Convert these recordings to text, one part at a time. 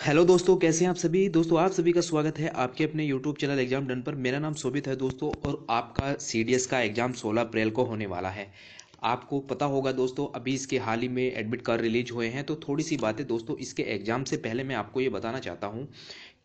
Hello दोस्तों, कैसे हैं आप सभी। दोस्तों आप सभी का स्वागत है आपके अपने यूट्यूब चैनल एग्जाम डन पर। मेरा नाम शोभित है दोस्तों, और आपका सीडीएस का एग्जाम 16 अप्रैल को होने वाला है। आपको पता होगा दोस्तों, अभी इसके हाल ही में एडमिट कार्ड रिलीज हुए हैं। तो थोड़ी सी बातें दोस्तों इसके एग्जाम से पहले मैं आपको ये बताना चाहता हूँ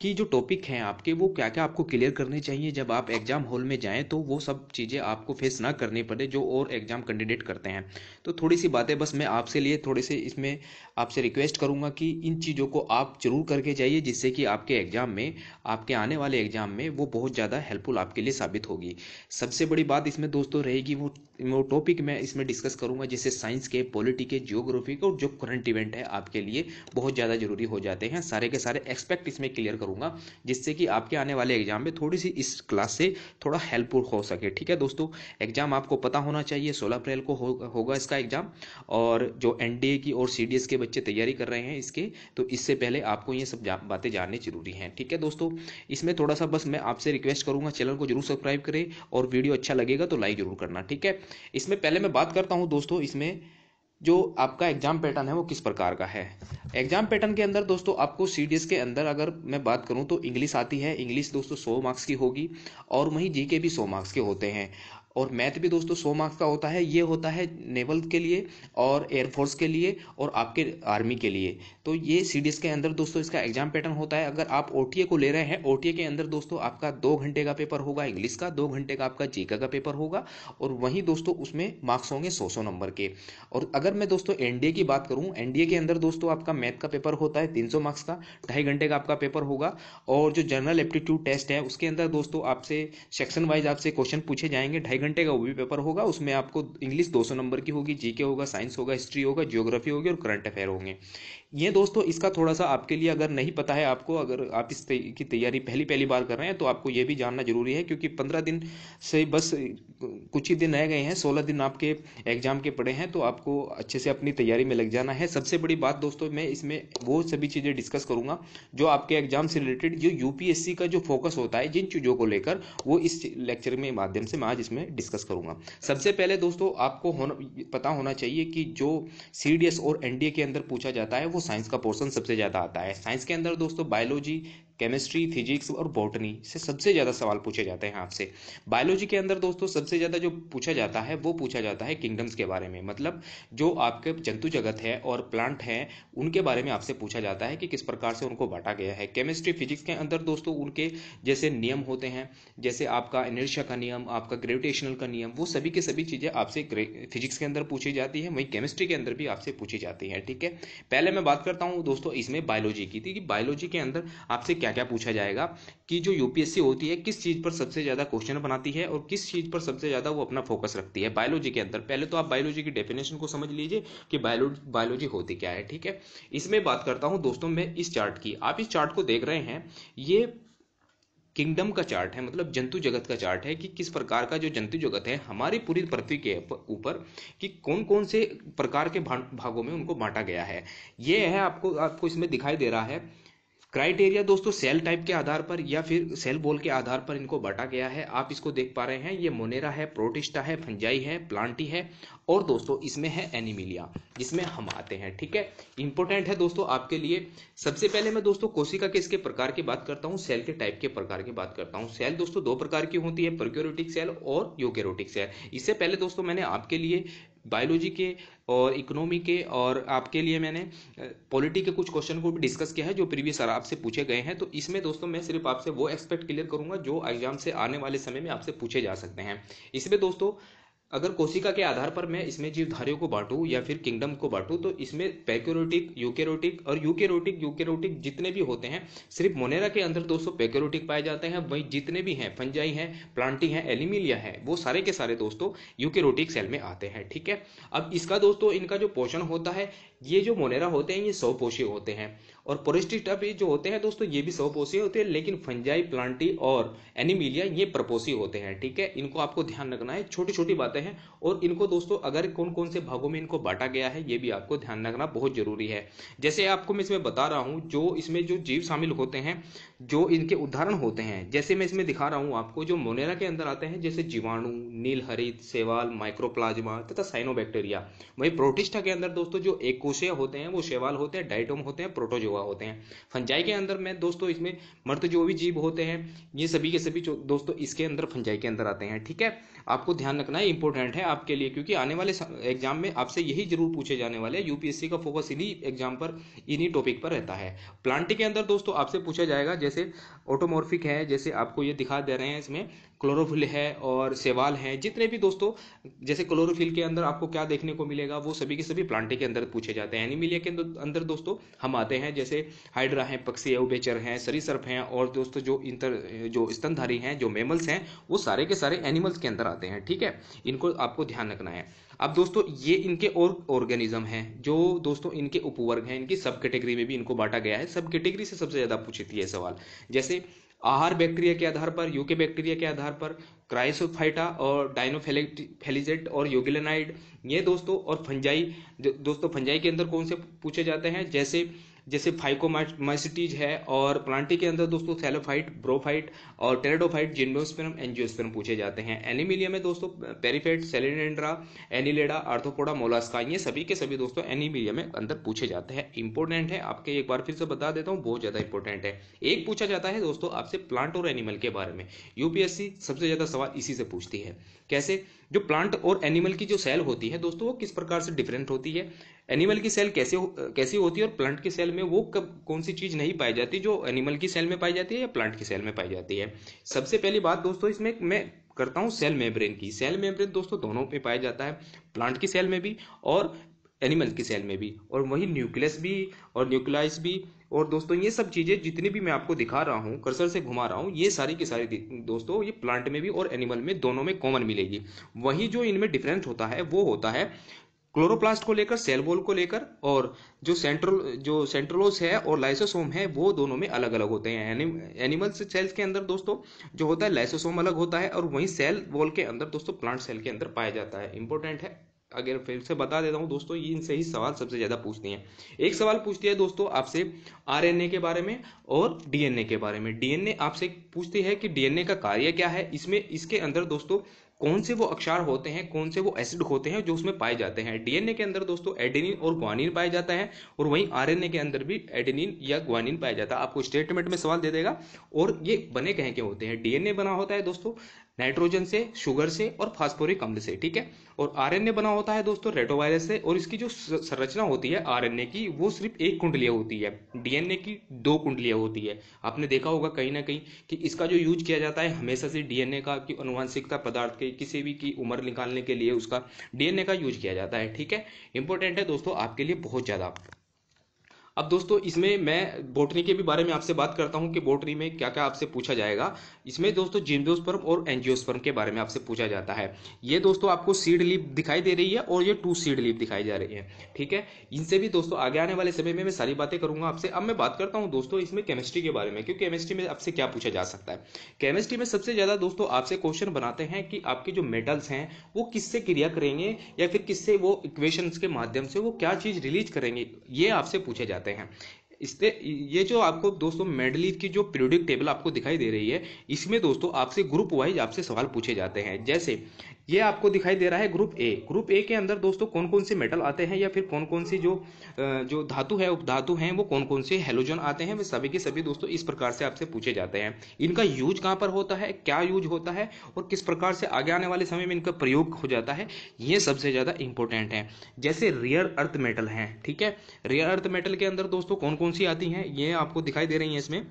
कि जो टॉपिक हैं आपके, वो क्या क्या आपको क्लियर करने चाहिए जब आप एग्जाम हॉल में जाएं, तो वो सब चीज़ें आपको फेस ना करनी पड़े जो और एग्जाम कैंडिडेट करते हैं। तो थोड़ी सी बातें बस मैं आपसे लिए थोड़े से इसमें आपसे रिक्वेस्ट करूंगा कि इन चीज़ों को आप जरूर करके जाइए, जिससे कि आपके एग्जाम में, आपके आने वाले एग्जाम में वो बहुत ज़्यादा हेल्पफुल आपके लिए साबित होगी। सबसे बड़ी बात इसमें दोस्तों रहेगी वो टॉपिक मैं इसमें डिस्कस करूंगा, जैसे साइंस के, पॉलिटी के, जियोग्राफी के, और जो करंट इवेंट है आपके लिए बहुत ज़्यादा जरूरी हो जाते हैं, सारे के सारे एक्सपेक्ट इसमें क्लियर करूंगा, जिससे कि आपके आने वाले एग्जाम में थोड़ी सी इस क्लास से थोड़ा हेल्पफुल हो सके। ठीक है दोस्तों, एग्जाम आपको पता होना चाहिए 16 अप्रैल को होगा इसका एग्जाम। और जो एनडीए की और सीडीएस के बच्चे तैयारी कर रहे हैं इसके, तो इससे पहले आपको ये सब बातें जाननी जरूरी हैं। ठीक है दोस्तों, इसमें थोड़ा सा बस मैं आपसे रिक्वेस्ट करूंगा, चैनल को जरूर सब्सक्राइब करें, और वीडियो अच्छा लगेगा तो लाइक जरूर करना। ठीक है, इसमें पहले मैं बात करता हूं दोस्तों, इसमें जो आपका एग्जाम पैटर्न है वो किस प्रकार का है। एग्जाम पैटर्न के अंदर दोस्तों आपको सीडीएस के अंदर अगर मैं बात करूं तो इंग्लिश आती है। इंग्लिश दोस्तों 100 मार्क्स की होगी, और वहीं जीके भी 100 मार्क्स के होते हैं, और मैथ भी दोस्तों 100 मार्क्स का होता है। ये होता है नेवल के लिए, और एयरफोर्स के लिए, और आपके आर्मी के लिए। तो ये सीडीएस के अंदर दोस्तों इसका एग्जाम पैटर्न होता है। अगर आप ओटीए को ले रहे हैं, ओटीए के अंदर दोस्तों आपका 2 घंटे का पेपर होगा इंग्लिश का, 2 घंटे का आपका जीके का पेपर होगा, और वहीं दोस्तों उसमें मार्क्स होंगे 100 नंबर के। और अगर मैं दोस्तों एनडीए की बात करूं, एनडीए के अंदर दोस्तों आपका मैथ का पेपर होता है 300 मार्क्स का, 2.5 घंटे का आपका पेपर होगा। और जो जनरल एप्टीट्यूड टेस्ट है उसके अंदर दोस्तों आपसे सेक्शन वाइज आपसे क्वेश्चन पूछे जाएंगे, 2.5 घंटे का वो भी पेपर होगा। उसमें आपको इंग्लिश 200 नंबर की होगी, जीके होगा, साइंस होगा, हिस्ट्री होगा, ज्योग्राफी होगी, और करंट अफेयर होंगे। ये दोस्तों इसका थोड़ा सा आपके लिए अगर नहीं पता है आपको, अगर आप की तैयारी पहली पहली बार कर रहे हैं, तो आपको ये भी जानना जरूरी है, क्योंकि 15 दिन से बस कुछ ही दिन रह गए हैं, 16 दिन आपके एग्जाम के पड़े हैं। तो आपको अच्छे से अपनी तैयारी में लग जाना है। सबसे बड़ी बात दोस्तों, मैं इसमें वो सभी चीज़ें डिस्कस करूंगा जो आपके एग्जाम से रिलेटेड, जो यूपीएससी का जो फोकस होता है जिन चीज़ों को लेकर, वो इस लेक्चर में माध्यम से मैं आज इसमें डिस्कस करूंगा। सबसे पहले दोस्तों आपको पता होना चाहिए कि जो सीडीएस और एनडीए के अंदर पूछा जाता है वो साइंस का पोर्शन सबसे ज़्यादा आता है। साइंस के अंदर दोस्तों बायोलॉजी, केमिस्ट्री, फिजिक्स और बॉटनी से सबसे ज़्यादा सवाल पूछे जाते हैं आपसे। बायोलॉजी के अंदर दोस्तों सबसे ज़्यादा जो पूछा जाता है वो पूछा जाता है किंगडम्स के बारे में, मतलब जो आपके जंतु जगत है और प्लांट हैं उनके बारे में आपसे पूछा जाता है कि किस प्रकार से उनको बांटा गया है। केमिस्ट्री फिजिक्स के अंदर दोस्तों उनके जैसे नियम होते हैं, जैसे आपका इनर्शिया का नियम, आपका ग्रेविटेशनल का नियम, वो सभी के सभी चीज़ें आपसे फिजिक्स के अंदर पूछी जाती है, वहीं केमिस्ट्री के अंदर भी आपसे पूछी जाती है। ठीक है, पहले मैं बात करता हूँ दोस्तों इसमें बायोलॉजी की थी, कि बायोलॉजी के अंदर आपसे क्या क्या पूछा जाएगा, कि जो यूपीएससी होती है किस चीज़ पर सबसे ज़्यादा क्वेश्चन बनाती है और किस चीज़ पर सबसे ज़्यादा वो अपना फोकस रखती है बायोलॉजी के अंदर। पहले तो आप बायोलॉजी की डेफिनेशन को समझ लीजिए कि बायोलॉजी होती क्या है। ठीक है, इसमें बात करता हूं दोस्तों मैं इस चार्ट की। आप इस चार्ट को देख रहे हैं, ये किंगडम का चार्ट है, मतलब जंतु जगत का चार्ट है, कि किस प्रकार का जो जंतु जगत है हमारी पूरी पृथ्वी के ऊपर, कि कौन कौन से प्रकार के भागों में उनको बांटा गया है। ये है, आपको आपको इसमें दिखाई दे रहा है क्राइटेरिया दोस्तों, सेल टाइप के आधार पर या फिर सेल बॉल के आधार पर इनको बांटा गया है। आप इसको देख पा रहे हैं, ये मोनेरा है, प्रोटिस्टा है, फंजाई है, प्लांटी है, और दोस्तों इसमें है एनिमिलिया, जिसमें हम आते हैं। ठीक है, इंपॉर्टेंट है दोस्तों आपके लिए। सबसे पहले मैं दोस्तों कोशिका के इसके प्रकार की बात करता हूं, सेल के टाइप के प्रकार की बात करता हूं। सेल दोस्तों 2 प्रकार की होती है, प्रोकैरियोटिक सेल और यूकैरियोटिक सेल। इससे पहले दोस्तों मैंने आपके लिए बायोलॉजी के और इकोनॉमी के और आपके लिए मैंने पॉलिटी के कुछ क्वेश्चन को भी डिस्कस किया है जो प्रीवियस ईयर आपसे पूछे गए हैं। तो इसमें दोस्तों मैं सिर्फ आपसे वो एक्सपेक्ट क्लियर करूंगा जो एग्जाम से आने वाले समय में आपसे पूछे जा सकते हैं। इसमें दोस्तों अगर कोशिका के आधार पर मैं इसमें जीवधारियों को बांटूं या फिर किंगडम को बांटूं, तो इसमें पैक्योरोटिक, यूकेरोटिक और यूकेरोटिक जितने भी होते हैं, सिर्फ मोनेरा के अंदर दोस्तों पैक्योरोटिक पाए जाते हैं। वहीं जितने भी हैं, फंजाई हैं, प्लांटी हैं, एलिमिलिया है, वो सारे के सारे दोस्तों यूकेरोटिक सेल में आते हैं। ठीक है, अब इसका दोस्तों इनका जो पोषण होता है, ये जो मोनेरा होते हैं ये 100 होते हैं, और पोरिस्टिटा भी जो होते हैं दोस्तों ये भी 100 होते हैं, लेकिन फंजाई, प्लांटी और एनिमिलिया ये प्रपोसी होते हैं। ठीक है, इनको आपको ध्यान रखना है, छोटी छोटी बातें हैं, और इनको दोस्तों अगर कौन कौन से भागों में इनको बांटा गया है ये भी आपको ध्यान रखना बहुत जरूरी है। जैसे आपको मैं इसमें बता रहा हूं, जो इसमें जो जीव शामिल होते हैं, जो इनके उदाहरण होते हैं, जैसे मैं इसमें दिखा रहा हूं आपको, जो मोनेरा के अंदर आते हैं जैसे जीवाणु, नीलहरित, शैवाल, माइक्रोप्लाज्मा तथा साइनोबैक्टीरिया। वहीं प्रोटिस्टा के अंदर दोस्तों जो एक कोशिया होते हैं, वो शैवाल होते हैं, डाइटोम होते हैं, प्रोटोजोआ होते हैं। फंजाई के अंदर में दोस्तों इसमें मर्द जो भी जीव होते हैं, ये सभी के सभी दोस्तों इसके अंदर फंजाई के अंदर आते हैं। ठीक है, आपको ध्यान रखना है, इंपॉर्टेंट है आपके लिए, क्योंकि आने वाले एग्जाम में आपसे यही जरूर पूछे जाने वाले हैं। यूपीएससी का फोकस इन्हीं एग्जाम पर, इन्हीं टॉपिक पर रहता है। प्लांटी के अंदर दोस्तों आपसे पूछा जाएगा, जैसे ऑटोमॉर्फिक है, जैसे आपको ये दिखा दे रहे हैं, इसमें क्लोरोफिल है और शैवाल है, जितने भी दोस्तों, जैसे क्लोरोफिल के अंदर आपको क्या देखने को मिलेगा, वो सभी के सभी प्लांटी के अंदर पूछे जाते हैं। एनिमिलिया के अंदर दोस्तों हम आते हैं, जैसे हाइड्रा है, पक्षी है, उभयचर हैं, सरीसृप हैं, और दोस्तों जो स्तनधारी हैं, जो मेमल्स हैं, वो सारे के सारे एनिमल्स के अंदर आते हैं। ठीक है, इनको आपको ध्यान रखना है। अब दोस्तों ये इनके और ऑर्गेनिज्म हैं, जो दोस्तों इनके उपवर्ग हैं, इनकी सब कैटेगरी में भी इनको बांटा गया है। सब कैटेगरी से सबसे ज्यादा पूछती है सवाल, जैसे आहार बैक्टीरिया के आधार पर, यूके बैक्टीरिया के आधार पर, क्राइसोफाइटा और डाइनोफेलिजेट और यूगिलेनाइड, ये दोस्तों, और फंजाई, दोस्तों फंजाई के अंदर कौन से पूछे जाते हैं, जैसे जैसे फाइकोमाइसिटीज है, और प्लांटी के अंदर दोस्तों थैलोफाइट, ब्रोफाइट और टेरिडोफाइट, जिम्नोस्पर्म, एंजियोस्पर्म पूछे जाते हैं। एनिमिलिया में दोस्तों पेरिफेट, सेलेनेंड्रा, एनिलेडा, आर्थ्रोपोडा, मोलास्का, ये सभी के सभी दोस्तों एनिमिलिया में अंदर पूछे जाते हैं। इंपॉर्टेंट है आपके, एक बार फिर से बता देता हूँ, बहुत ज्यादा इंपॉर्टेंट है। एक पूछा जाता है दोस्तों आपसे प्लांट और एनिमल के बारे में, यूपीएससी सबसे ज्यादा सवाल इसी से पूछती है। कैसे, जो प्लांट और एनिमल की जो सेल होती है दोस्तों, वो किस प्रकार से डिफरेंट होती है, एनिमल की सेल कैसी होती है, और प्लांट की सेल में वो कौन सी चीज नहीं पाई जाती जो एनिमल की सेल में पाई जाती है या प्लांट की सेल में पाई जाती है। सबसे पहली बात दोस्तों इसमें मैं करता हूं सेल मेम्ब्रेन की। सेल मेम्ब्रेन दोस्तों दोनों पे पाया जाता है, प्लांट की सेल में भी और एनिमल की सेल में भी, और वही न्यूक्लियस भी और न्यूक्लियस भी। और दोस्तों ये सब चीजें जितनी भी मैं आपको दिखा रहा हूँ, कर्सर से घुमा रहा हूँ, ये सारी की सारी दोस्तों ये प्लांट में भी और एनिमल में दोनों में कॉमन मिलेगी। वही जो इनमें डिफरेंस होता है वो होता है क्लोरोप्लास्ट को लेकर, सेल वॉल को लेकर, और जो सेंट्रोलोस है और लाइसोसोम है, वो दोनों में अलग अलग होते हैं। एनिमल सेल्स के अंदर दोस्तों जो होता है लाइसोसोम अलग होता है, और वहीं सेल वॉल के अंदर दोस्तों प्लांट सेल के अंदर पाया जाता है। इंपॉर्टेंट है, अगर फिर से बता देता हूं दोस्तों, ये इनसे ही सवाल सबसे ज्यादा पूछती हैं। एक सवाल पूछती है दोस्तों आपसे आरएनए के बारे में और डीएनए के बारे में। डीएनए आपसे पूछती है कि डीएनए का कार्य क्या है, इसमें इसके अंदर दोस्तों कौन से वो अक्षार होते हैं, कौन से वो एसिड होते हैं जो उसमें पाए जाते हैं। डीएनए के अंदर दोस्तों एडेनिन और ग्वानिन पाया जाता है, और वहीं आरएनए के अंदर भी एडेनिन या ग्वानिन पाया जाता है। आपको स्टेटमेंट में सवाल दे देगा। और ये बने कहीं के होते हैं, डीएनए बना होता है दोस्तों नाइट्रोजन से, शुगर से और फास्फोरिक अम्ल से। ठीक है, और आरएनए बना होता है दोस्तों रेटोवायरस से, और इसकी जो संरचना होती है आरएनए की, वो सिर्फ एक कुंडलीय होती है, डीएनए की दो कुंडलीय होती है। आपने देखा होगा कहीं ना कहीं कि इसका जो यूज किया जाता है हमेशा से डीएनए का, कि अनुवांशिकता पदार्थ के किसी भी की उम्र निकालने के लिए उसका डीएनए का यूज किया जाता है। ठीक है, इंपॉर्टेंट है दोस्तों आपके लिए बहुत ज्यादा। अब दोस्तों इसमें मैं बोटनी के भी बारे में आपसे बात करता हूं कि बोटनी में क्या क्या आपसे पूछा जाएगा। इसमें दोस्तों जिम्नोस्पर्म और एंजियोस्पर्म के बारे में आपसे पूछा जाता है। ये दोस्तों आपको सीड लीफ दिखाई दे रही है, और ये 2 सीड लीफ दिखाई जा रही है। ठीक है, इनसे भी दोस्तों आगे आने वाले समय में मैं सारी बातें करूंगा आपसे। अब मैं बात करता हूं दोस्तों इसमें केमिस्ट्री के बारे में, क्योंकि केमिस्ट्री में आपसे क्या पूछा जा सकता है। केमिस्ट्री में सबसे ज्यादा दोस्तों आपसे क्वेश्चन बनाते हैं कि आपके जो मेटल्स हैं वो किससे क्रिया करेंगे, या फिर किससे वो इक्वेशंस के माध्यम से वो क्या चीज रिलीज करेंगे, ये आपसे पूछे जाते हैं। इससे ये जो आपको दोस्तों मेडलीफ की जो पीरियोडिक टेबल आपको दिखाई दे रही है, इसमें दोस्तों आपसे ग्रुप वाइज आपसे सवाल पूछे जाते हैं। जैसे ये आपको दिखाई दे रहा है ग्रुप ए। ग्रुप ए के अंदर दोस्तों कौन कौन से मेटल आते हैं, या फिर कौन कौन सी जो धातु है, उपधातु हैं, वो कौन कौन से हेलोजन आते हैं, वे सभी के सभी दोस्तों इस प्रकार से आपसे पूछे जाते हैं। इनका यूज कहां पर होता है, क्या यूज होता है, और किस प्रकार से आगे आने वाले समय में इनका प्रयोग हो जाता है, ये सबसे ज्यादा इंपॉर्टेंट है। जैसे रियर अर्थ मेटल है, ठीक है, रियर अर्थ मेटल के अंदर दोस्तों कौन कौन सी आती हैं, ये आपको दिखाई दे रही है इसमें।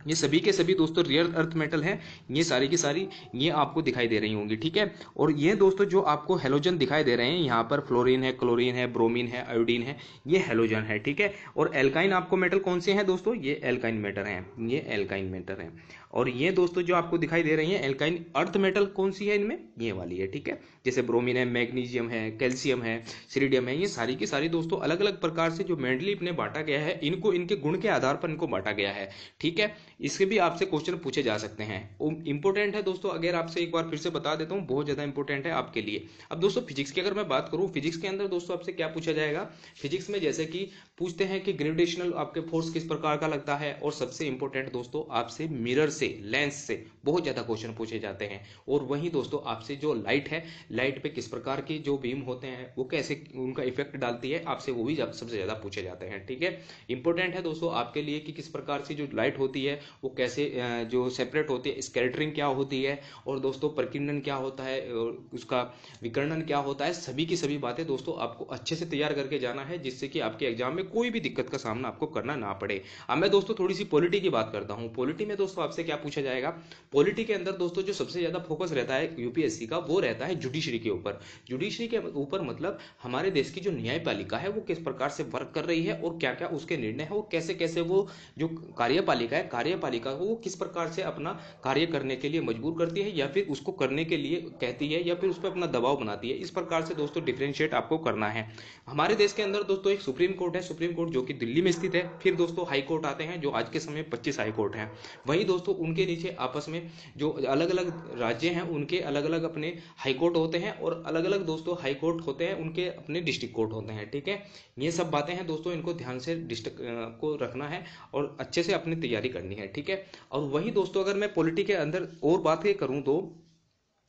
ये सभी के सभी दोस्तों रियर अर्थ मेटल हैं, ये सारी की सारी ये आपको दिखाई दे रही होंगी। ठीक है, और ये दोस्तों जो आपको हेलोजन दिखाई दे रहे हैं, यहाँ पर फ्लोरीन है, क्लोरीन है, ब्रोमीन है, आयोडीन है, ये हेलोजन है। ठीक है, और एल्काइन आपको मेटल कौन से हैं दोस्तों, ये एल्काइन मेटल हैं, ये एल्काइन मेटल हैं। और ये दोस्तों जो आपको दिखाई दे रही है एल्काइन अर्थ मेटल कौन सी है इनमें, ये वाली है। ठीक है, जैसे ब्रोमीन है, मैग्नीशियम है, कैल्शियम है, सिरिडियम है, ये सारी की सारी दोस्तों अलग अलग प्रकार से जो मेंडलीफ ने बांटा गया है, इनको इनके गुण के आधार पर इनको बांटा गया है। ठीक है, इसके भी आपसे क्वेश्चन पूछे जा सकते हैं। इंपॉर्टेंट है दोस्तों, अगर आपसे एक बार फिर से बता देता हूँ, बहुत ज़्यादा इंपॉर्टेंट है आपके लिए। अब दोस्तों फिजिक्स की अगर मैं बात करूँ, फिजिक्स के अंदर दोस्तों आपसे क्या पूछा जाएगा, फिजिक्स में जैसे कि पूछते हैं कि ग्रेविटेशनल आपके फोर्स किस प्रकार का लगता है, और सबसे इंपॉर्टेंट दोस्तों आपसे मिरर से, लेंस से बहुत ज़्यादा क्वेश्चन पूछे जाते हैं। और वहीं दोस्तों आपसे जो लाइट है, लाइट पे किस प्रकार की जो बीम होते हैं वो कैसे उनका इफेक्ट डालती है, आपसे वो भी सबसे ज़्यादा पूछे जाते हैं। ठीक है, इंपॉर्टेंट है दोस्तों आपके लिए कि किस प्रकार से जो लाइट होती है वो कैसे जो सेपरेट होती है, स्कैटरिंग क्या होती है, और दोस्तों प्रकीर्णन क्या होता है, और उसका विकर्णन क्या होता है, सभी की सभी बातें दोस्तों आपको अच्छे से तैयार करके जाना है, जिससे कि आपके एग्जाम में कोई भी दिक्कत का सामना आपको करना ना पड़े। अब मैं दोस्तों थोड़ी सी पॉलिटी की बात करता हूँ। पॉलिटी में दोस्तों आपसे क्या पूछा जाएगा, पॉलिटी के अंदर दोस्तों जो सबसे ज्यादा फोकस रहता है यूपीएससी का, वो रहता है जुडिशरी के ऊपर। जुडिशरी के ऊपर मतलब हमारे देश की जो न्यायपालिका है वो किस प्रकार से वर्क कर रही है, और क्या क्या उसके निर्णय है, और कैसे कैसे वो जो कार्यपालिका है, कार्यपालिका को वो किस प्रकार से अपना कार्य करने के लिए मजबूर करती है, या फिर उसको करने के लिए कहती है, या फिर उस पर अपना दबाव बनाती है। इस प्रकार से दोस्तों डिफरेंशिएट आपको करना है। हमारे देश के अंदर दोस्तों एक सुप्रीम कोर्ट है, सुप्रीम कोर्ट जो कि दिल्ली में स्थित है। फिर दोस्तों हाई कोर्ट आते हैं, जो आज के समय 25 हाई कोर्ट हैं। वहीं दोस्तों उनके नीचे आपस में जो अलग अलग राज्य हैं उनके अलग अलग अपने हाई कोर्ट होते हैं, और अलग अलग दोस्तों हाई कोर्ट होते हैं उनके अपने डिस्ट्रिक्ट कोर्ट होते हैं। ठीक है, ये सब बातें हैं दोस्तों, इनको ध्यान से डिस्ट्रिक्ट को रखना है और अच्छे से अपनी तैयारी करनी है। ठीक है, और वही दोस्तों अगर मैं पॉलिटी के अंदर और बात करूं तो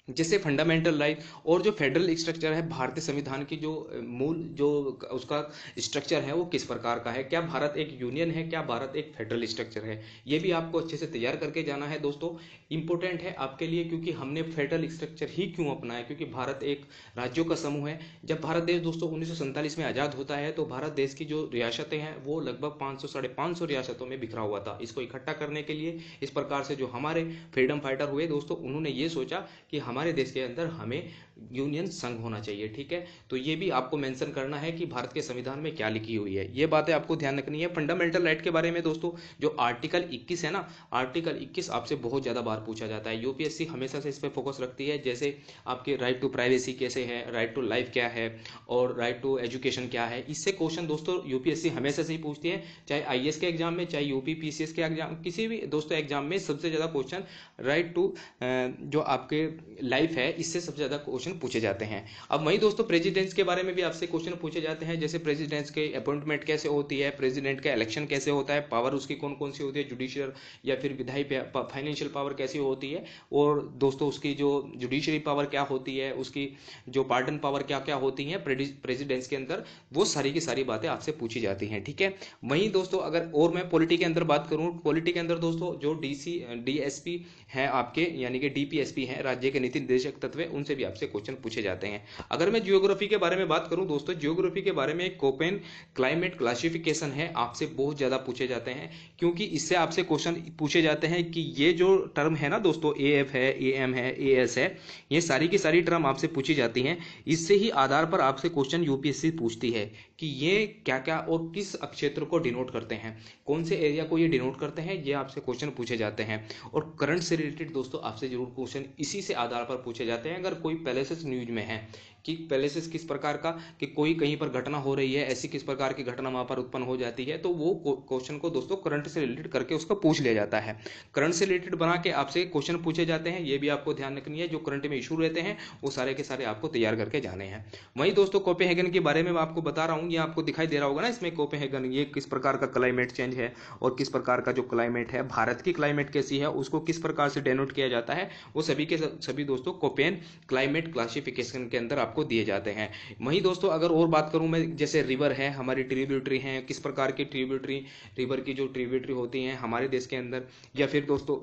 जैसे फंडामेंटल राइट और जो फेडरल स्ट्रक्चर है, भारतीय संविधान की जो मूल जो उसका स्ट्रक्चर है वो किस प्रकार का है, क्या भारत एक यूनियन है, क्या भारत एक फेडरल स्ट्रक्चर है, ये भी आपको अच्छे से तैयार करके जाना है दोस्तों। इंपॉर्टेंट है आपके लिए, क्योंकि हमने फेडरल स्ट्रक्चर ही क्यों अपनाया, क्योंकि भारत एक राज्यों का समूह है। जब भारत देश दोस्तों 1947 में आज़ाद होता है तो भारत देश की जो रियासतें हैं वो लगभग 500 साढ़े 500 रियासतों में बिखरा हुआ था। इसको इकट्ठा करने के लिए इस प्रकार से जो हमारे फ्रीडम फाइटर हुए दोस्तों, उन्होंने ये सोचा कि हमारे देश के अंदर हमें यूनियन संघ होना चाहिए। ठीक है, तो ये भी आपको मेंशन करना है कि भारत के संविधान में क्या लिखी हुई है, ये बातें आपको ध्यान रखनी है। फंडामेंटल राइट के बारे में दोस्तों जो आर्टिकल 21 है ना, आर्टिकल 21 आपसे बहुत ज्यादा बार पूछा जाता है। यूपीएससी हमेशा से इस पर फोकस रखती है। जैसे आपके राइट टू प्राइवेसी कैसे है, राइट टू लाइफ क्या है, और राइट टू एजुकेशन क्या है, इससे क्वेश्चन दोस्तों यूपीएससी हमेशा से ही पूछती है। चाहे आईएएस के एग्जाम में, चाहे यूपी पीसीएस के एग्जाम, किसी भी दोस्तों एग्जाम में सबसे ज्यादा क्वेश्चन राइट टू जो आपके लाइफ है, इससे सबसे ज्यादा क्वेश्चन पूछे जाते हैं। अब वही दोस्तों प्रेसिडेंट्स के बारे में भी आपसे क्वेश्चन पूछे जाते हैं। जैसे प्रेसिडेंट्स के अपॉइंटमेंट कैसे होती है, प्रेसिडेंट का इलेक्शन कैसे होता है, पावर उसकी कौन कौन सी होती है, जुडिशियल या फिर विधायी फाइनेंशियल पावर कैसी होती है, और दोस्तों उसकी जो जुडिशरी पावर क्या होती है, उसकी जो पार्डन पावर क्या क्या होती है प्रेसिडेंट्स के अंदर, वो सारी की सारी बातें आपसे पूछी जाती हैं। ठीक है, वहीं दोस्तों अगर और मैं पॉलिटी के अंदर बात करूं, पॉलिटी के अंदर दोस्तों जो डीएसपी है आपके, यानी कि डीपीएसपी है, राज्य के नीति निर्देशक तत्व, उनसे भी आपसे क्वेश्चन पूछे जाते हैं। अगर मैं जियोग्राफी के बारे में बात करूं दोस्तों, जियोग्राफी के बारे में एक कोपेन क्लाइमेट क्लासिफिकेशन है, आपसे बहुत ज्यादा पूछे जाते हैं, क्योंकि इससे आपसे क्वेश्चन पूछे जाते हैं कि ये जो टर्म है ना दोस्तों, एएफ है, एएम है, एएस है, ये सारी की सारी टर्म आपसे पूछी जाती हैं। इससे ही आधार पर आपसे क्वेश्चन यूपीएससी पूछती है कि ये क्या क्या और किस क्षेत्र को डिनोट करते हैं, कौन से एरिया को ये डिनोट करते हैं, ये आपसे क्वेश्चन पूछे जाते हैं। और करंट से रिलेटेड दोस्तों आपसे जरूर क्वेश्चन इसी से आधार पर पूछे जाते हैं। अगर कोई पैलेसेस न्यूज में है कि पैलेसेस किस प्रकार का, कि कोई कहीं पर घटना हो रही है, ऐसी किस प्रकार की घटना वहां पर उत्पन्न हो जाती है, तो वो क्वेश्चन को दोस्तों करंट से रिलेटेड करके उसको पूछ लिया जाता है। करंट से रिलेटेड बना के आपसे क्वेश्चन पूछे जाते हैं, ये भी आपको ध्यान रखनी है। जो करंट में इशू रहते हैं वो सारे के सारे आपको तैयार करके जाने हैं। वहीं दोस्तों कोपेनहेगन के बारे में मैं आपको बता रहा हूँ, ये आपको दिखाई दे रहा होगा ना इसमें, कोपेनहेगन ये किस प्रकार का क्लाइमेट चेंज है, और किस प्रकार का जो क्लाइमेट है, भारत की क्लाइमेट कैसी है, उसको किस प्रकार से डेनोट किया जाता है, वो सभी के सभी दोस्तों कोपेन क्लाइमेट क्लासिफिकेशन के अंदर आपको दिए जाते हैं। वहीं दोस्तों अगर और बात करूं मैं, जैसे रिवर है, हमारी ट्रिब्यूटरी है, किस प्रकार की ट्रिब्यूटरी, रिवर की जो ट्रिब्यूटरी होती हैं हमारे देश के अंदर, या फिर दोस्तों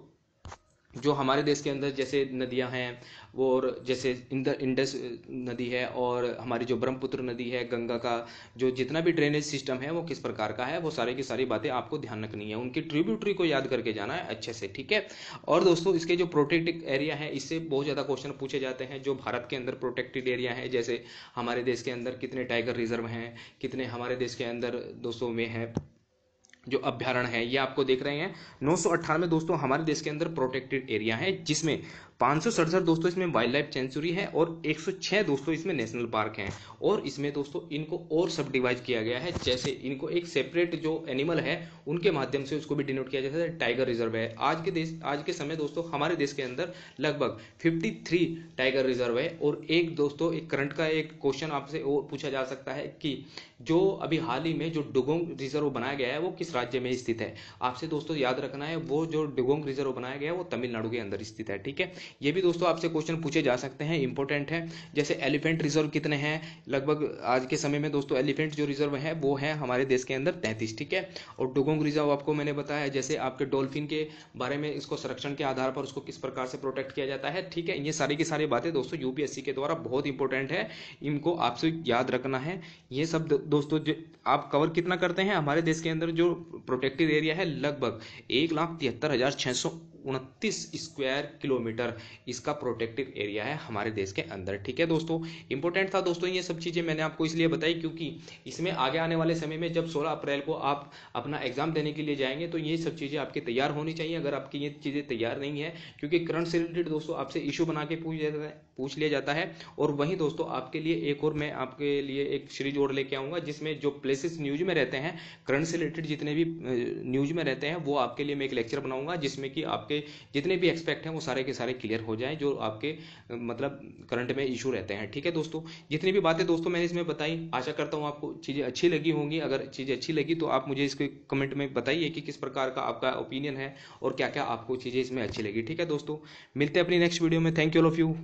जो हमारे देश के अंदर जैसे नदियां हैं, वो और जैसे इंडस नदी है, और हमारी जो ब्रह्मपुत्र नदी है, गंगा का जो जितना भी ड्रेनेज सिस्टम है वो किस प्रकार का है, वो सारे की सारी बातें आपको ध्यान रखनी है। उनकी ट्रिब्यूटरी को याद करके जाना है अच्छे से। ठीक है, और दोस्तों इसके जो प्रोटेक्टेड एरिया है, इससे बहुत ज़्यादा क्वेश्चन पूछे जाते हैं। जो भारत के अंदर प्रोटेक्टेड एरिया है, जैसे हमारे देश के अंदर कितने टाइगर रिजर्व हैं, कितने हमारे देश के अंदर दोस्तों में है जो अभ्यारण्य है ये आपको देख रहे हैं 998 दोस्तों हमारे देश के अंदर प्रोटेक्टेड एरिया है, जिसमें 567 दोस्तों इसमें वाइल्ड लाइफ सेंचुरी है और 106 दोस्तों इसमें नेशनल पार्क हैं। और इसमें दोस्तों इनको और सब डिवाइड किया गया है, जैसे इनको एक सेपरेट जो एनिमल है उनके माध्यम से उसको भी डिनोट किया जाता है। टाइगर रिजर्व है आज के समय दोस्तों हमारे देश के अंदर लगभग 53 टाइगर रिजर्व है। और एक दोस्तों एक करंट का एक क्वेश्चन आपसे और पूछा जा सकता है कि जो अभी हाल ही में जो डुगोंग रिजर्व बनाया गया है वो किस राज्य में स्थित है। आपसे दोस्तों याद रखना है वो जो डुगोंग रिजर्व बनाया गया है वो तमिलनाडु के अंदर स्थित है। ठीक है, ये भी दोस्तों आपसे क्वेश्चन पूछे जा सकते हैं, इंपॉर्टेंट है। जैसे एलिफेंट रिजर्व कितने हैं, लगभग आज के समय में दोस्तों एलिफेंट जो रिजर्व है वो है हमारे देश के अंदर 33। ठीक है, और डुगोंग रिजर्व आपको मैंने बताया जैसे आपके डॉल्फिन के बारे में, इसको संरक्षण के आधार पर उसको किस प्रकार से प्रोटेक्ट किया जाता है। ठीक है, ये सारी की सारी बातें दोस्तों यूपीएससी के द्वारा बहुत इंपॉर्टेंट है, इनको आपसे याद रखना है। ये सब दोस्तों आप कवर कितना करते हैं, हमारे देश के अंदर जो प्रोटेक्टेड एरिया है लगभग 1,73,629 स्क्वायर किलोमीटर इसका प्रोटेक्टेड एरिया है हमारे देश के अंदर। ठीक है दोस्तों, इंपॉर्टेंट था दोस्तों ये सब चीजें मैंने आपको इसलिए बताई क्योंकि इसमें आगे आने वाले समय में जब 16 अप्रैल को आप अपना एग्जाम देने के लिए जाएंगे तो ये सब चीजें आपकी तैयार होनी चाहिए। अगर आपकी ये चीजें तैयार नहीं है, क्योंकि करंट से रिलेटेड दोस्तों आपसे इशू बना के पूछ लिया जाता है। और वहीं दोस्तों आपके लिए एक और मैं आपके लिए एक सीरीज और लेके आऊंगा जिसमें जो प्लेसेस न्यूज में रहते हैं, करंट से रिलेटेड जितने भी न्यूज में रहते हैं वो आपके लिए मैं एक लेक्चर बनाऊंगा जिसमें कि आपके जितने भी एक्सपेक्ट हैं वो सारे के सारे क्लियर हो जाएं जो आपके मतलब करंट में इशू रहते हैं। ठीक है दोस्तों, जितनी भी बातें दोस्तों मैंने इसमें बताई, आशा करता हूं आपको चीजें अच्छी लगी होंगी। अगर चीजें अच्छी लगी तो आप मुझे इसके कमेंट में बताइए कि किस प्रकार का आपका ओपिनियन है और क्या क्या आपको चीजें इसमें अच्छी लगी। ठीक है दोस्तों, मिलते हैं अपनी नेक्स्ट वीडियो में। Thank you all of you.